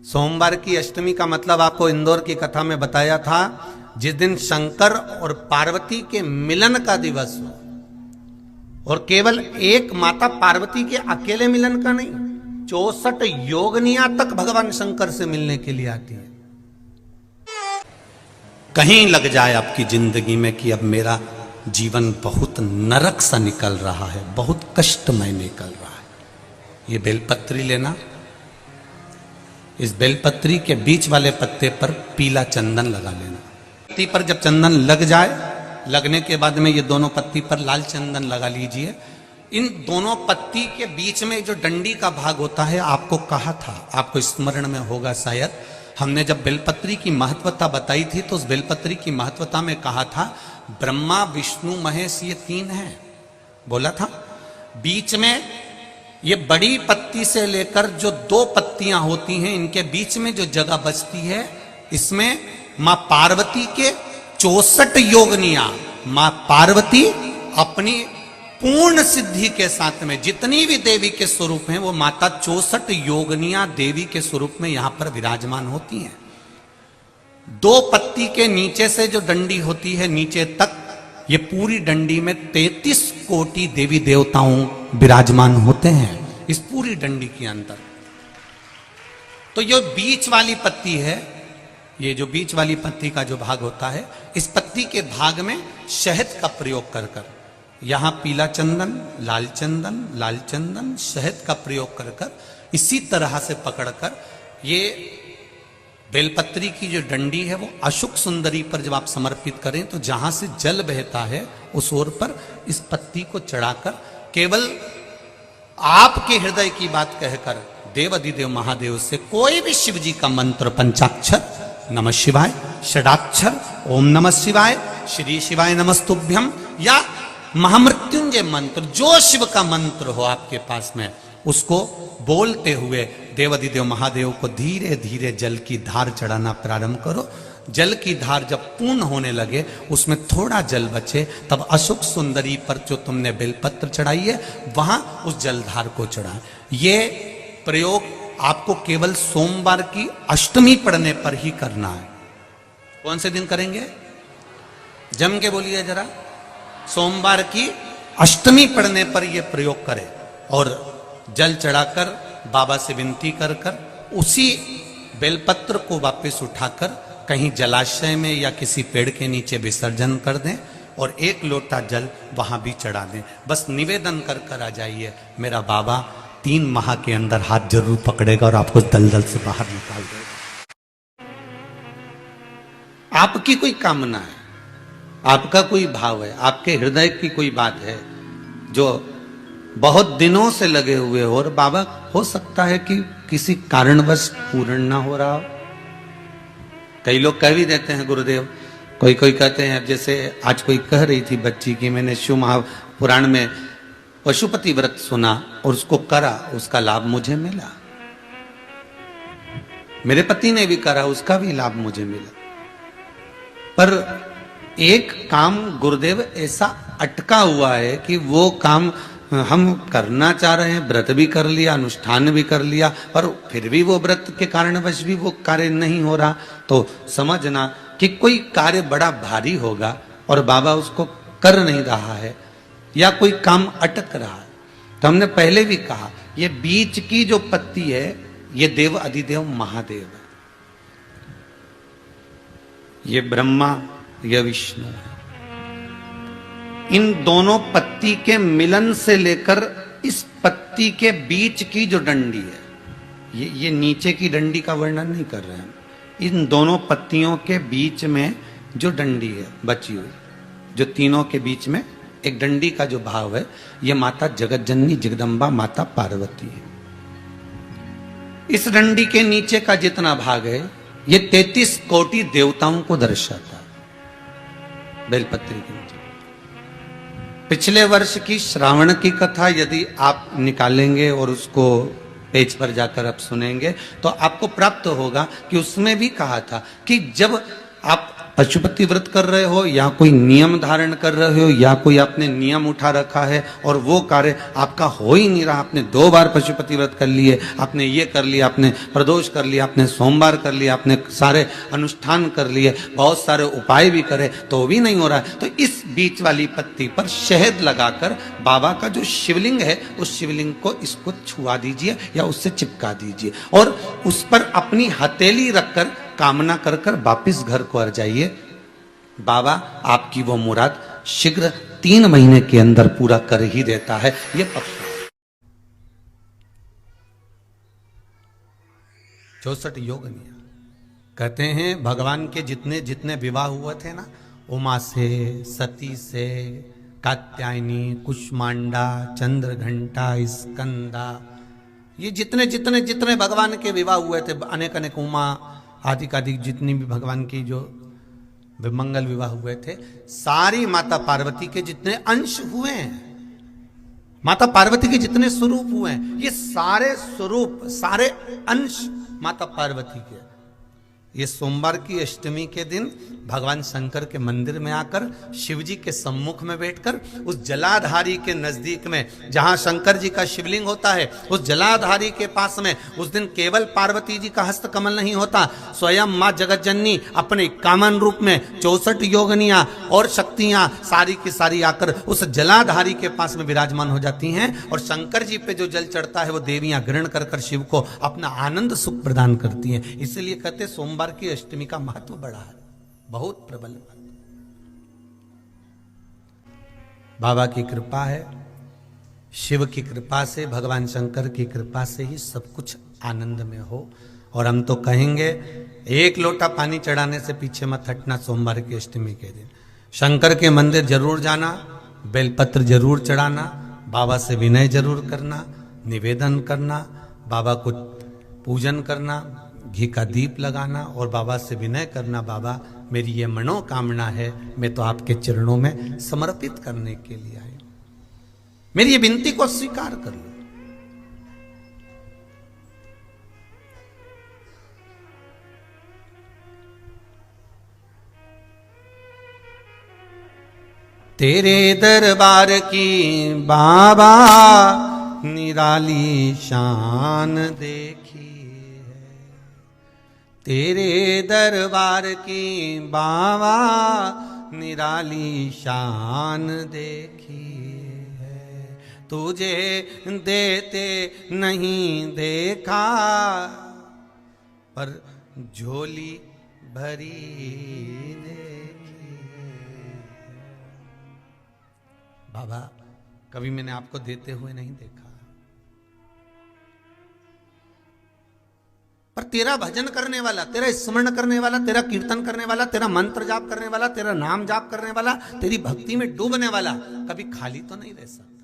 सोमवार की अष्टमी का मतलब आपको इंदौर की कथा में बताया था, जिस दिन शंकर और पार्वती के मिलन का दिवस हो, और केवल एक माता पार्वती के अकेले मिलन का नहीं, 64 योगनियां तक भगवान शंकर से मिलने के लिए आती है। कहीं लग जाए आपकी जिंदगी में कि अब मेरा जीवन बहुत नरक सा निकल रहा है, बहुत कष्टमय निकल रहा है, ये बेलपत्री लेना। इस बेलपत्री के बीच वाले पत्ते पर पीला चंदन लगा लेना। पत्ती पर जब चंदन लग जाए, लगने के बाद में ये दोनों पत्ती पर लाल चंदन लगा लीजिए। इन दोनों पत्ती के बीच में जो डंडी का भाग होता है, आपको कहा था, आपको स्मरण में होगा शायद, हमने जब बेलपत्री की महत्वता बताई थी तो उस बेलपत्री की महत्वता में कहा था ब्रह्मा विष्णु महेश ये तीन हैं, बोला था। बीच में ये बड़ी पत्ती से लेकर जो दो पत्तियां होती हैं, इनके बीच में जो जगह बचती है, इसमें मां पार्वती के 64 योगनियां, मां पार्वती अपनी पूर्ण सिद्धि के साथ में जितनी भी देवी के स्वरूप हैं, वो माता 64 योगनियां देवी के स्वरूप में यहां पर विराजमान होती हैं। दो पत्ती के नीचे से जो डंडी होती है नीचे तक, ये पूरी डंडी में 33 कोटि देवी देवताओं विराजमान होते हैं इस पूरी डंडी के अंदर। तो ये बीच वाली पत्ती है, ये जो बीच वाली पत्ती का जो भाग होता है, इस पत्ती के भाग में शहद का प्रयोग कर कर, यहां पीला चंदन, लाल चंदन, शहद का प्रयोग कर कर, इसी तरह से पकड़कर ये बेलपत्री की जो डंडी है वो अशुक सुंदरी पर जब आप समर्पित करें तो जहां से जल बहता है उस ओर पर इस पत्ती को चढ़ाकर केवल आपके हृदय की बात कहकर देव अधिदेव महादेव से कोई भी शिव जी का मंत्र, पंचाक्षर नमः शिवाय, षडाक्षर ओम नमः शिवाय, श्री शिवाय नमस्तुभ्यम, या महामृत्युंजय मंत्र, जो शिव का मंत्र हो आपके पास में, उसको बोलते हुए देवाधिदेव महादेव को धीरे धीरे जल की धार चढ़ाना प्रारंभ करो। जल की धार जब पूर्ण होने लगे, उसमें थोड़ा जल बचे, तब अशोक सुंदरी पर जो तुमने बेलपत्र चढ़ाई है वहां उस जलधार को चढ़ा। ये प्रयोग आपको केवल सोमवार की अष्टमी पढ़ने पर ही करना है। कौन से दिन करेंगे? जम के बोलिए जरा। सोमवार की अष्टमी पढ़ने पर यह प्रयोग करें और जल चढ़ाकर बाबा से विनती कर कर उसी बेलपत्र को वापस उठाकर कहीं जलाशय में या किसी पेड़ के नीचे विसर्जन कर दें और एक लोटा जल वहां भी चढ़ा दें। बस निवेदन कर कर आ जाइए, मेरा बाबा 3 माह के अंदर हाथ जरूर पकड़ेगा और आपको दलदल से बाहर निकाल देगा। आपकी कोई कामना है, आपका कोई भाव है, आपके हृदय की कोई बात है जो बहुत दिनों से लगे हुए हो, और बाबा हो सकता है कि किसी कारणवश पूर्ण ना हो रहा हो। कई लोग कह भी देते हैं गुरुदेव, कोई कहते हैं, जैसे आज कोई कह रही थी बच्ची की मैंने शिव महापुराण में पशुपति व्रत सुना और उसको करा, उसका लाभ मुझे मिला। मेरे पति ने भी करा, उसका भी लाभ मुझे मिला। पर एक काम गुरुदेव ऐसा अटका हुआ है कि वो काम हम करना चाह रहे हैं, व्रत भी कर लिया, अनुष्ठान भी कर लिया, पर फिर भी वो व्रत के कारणवश भी वो कार्य नहीं हो रहा। तो समझना कि कोई कार्य बड़ा भारी होगा और बाबा उसको कर नहीं रहा है, या कोई काम अटक रहा है। तो हमने पहले भी कहा, ये बीच की जो पत्ती है ये देव अधिदेव महादेव है, ये ब्रह्मा, ये विष्णु है। इन दोनों पत्ती के मिलन से लेकर इस पत्ती के बीच की जो डंडी है, ये नीचे की डंडी का वर्णन नहीं कर रहे हैं, इन दोनों पत्तियों के बीच में जो डंडी है बची हुई, जो तीनों के बीच में एक डंडी का जो भाव है, ये माता जगत जननी जगदम्बा माता पार्वती है। इस डंडी के नीचे का जितना भाग है, ये 33 कोटि देवताओं को दर्शाता है। बेलपत्री के नीचे पिछले वर्ष की श्रावण की कथा यदि आप निकालेंगे और उसको पेज पर जाकर आप सुनेंगे तो आपको प्राप्त होगा कि उसमें भी कहा था कि जब आप पशुपति व्रत कर रहे हो या कोई नियम धारण कर रहे हो या कोई आपने नियम उठा रखा है और वो कार्य आपका हो ही नहीं रहा, आपने 2 बार पशुपति व्रत कर लिए, आपने ये कर लिया, आपने प्रदोष कर लिया, आपने सोमवार कर लिया, आपने सारे अनुष्ठान कर लिए, बहुत सारे उपाय भी करे तो भी नहीं हो रहा है, तो इस बीच वाली पत्ती पर शहद लगाकर बाबा का जो शिवलिंग है उस शिवलिंग को इसको छुआ दीजिए या उससे चिपका दीजिए और उस पर अपनी हथेली रखकर कामना कर कर वापिस घर को आ जाइए। बाबा आपकी वो मुराद शीघ्र 3 महीने के अंदर पूरा कर ही देता है, ये पक्का। 64 योग नियम कहते हैं भगवान के जितने जितने विवाह हुए थे ना, उमा से, सती से, कात्यायनी, कुष्मांडा, चंद्रघंटा, स्कंदा, ये जितने जितने जितने भगवान के विवाह हुए थे, अनेक अनेक उमा आदि आदि जितनी भी भगवान की जो विमंगल विवाह हुए थे, सारी माता पार्वती के जितने अंश हुए हैं, माता पार्वती के जितने स्वरूप हुए हैं, ये सारे स्वरूप सारे अंश माता पार्वती के। ये सोमवार की अष्टमी के दिन भगवान शंकर के मंदिर में आकर शिव जी के सम्मुख में बैठकर उस जलाधारी के नजदीक में जहां शंकर जी का शिवलिंग होता है, उस जलाधारी के पास में उस दिन केवल पार्वती जी का हस्त कमल नहीं होता, स्वयं मां जगत जननी अपने कामन रूप में 64 योगनियां और शक्तियां सारी की सारी आकर उस जलाधारी के पास में विराजमान हो जाती हैं और शंकर जी पे जो जल चढ़ता है वो देवियां ग्रहण कर कर शिव को अपना आनंद सुख प्रदान करती हैं। इसलिए कहते सोमवार की अष्टमी का महत्व बड़ा है, बहुत प्रबल महत्व। बाबा की कृपा है, शिव की कृपा से, भगवान शंकर की कृपा से ही सब कुछ आनंद में हो। और हम तो कहेंगे 1 लोटा पानी चढ़ाने से पीछे मत हटना सोमवार की अष्टमी के दिन। शंकर के मंदिर जरूर जाना, बेलपत्र जरूर चढ़ाना, बाबा से विनय जरूर करना, निवेदन करना, बाबा को पूजन करना, घी का दीप लगाना और बाबा से विनय करना, बाबा मेरी ये मनोकामना है, मैं तो आपके चरणों में समर्पित करने के लिए आया, मेरी ये विनती को स्वीकार कर लो। तेरे दरबार की बाबा निराली शान देखी, तेरे दरबार की बाबा निराली शान देखी है, तुझे देते नहीं देखा पर झोली भरी देखी। बाबा कभी मैंने आपको देते हुए नहीं देखा, पर तेरा भजन करने वाला, तेरा स्मरण करने वाला, तेरा कीर्तन करने वाला, तेरा मंत्र जाप करने वाला, तेरा नाम जाप करने वाला, तेरी भक्ति में डूबने वाला कभी खाली तो नहीं रह सकता।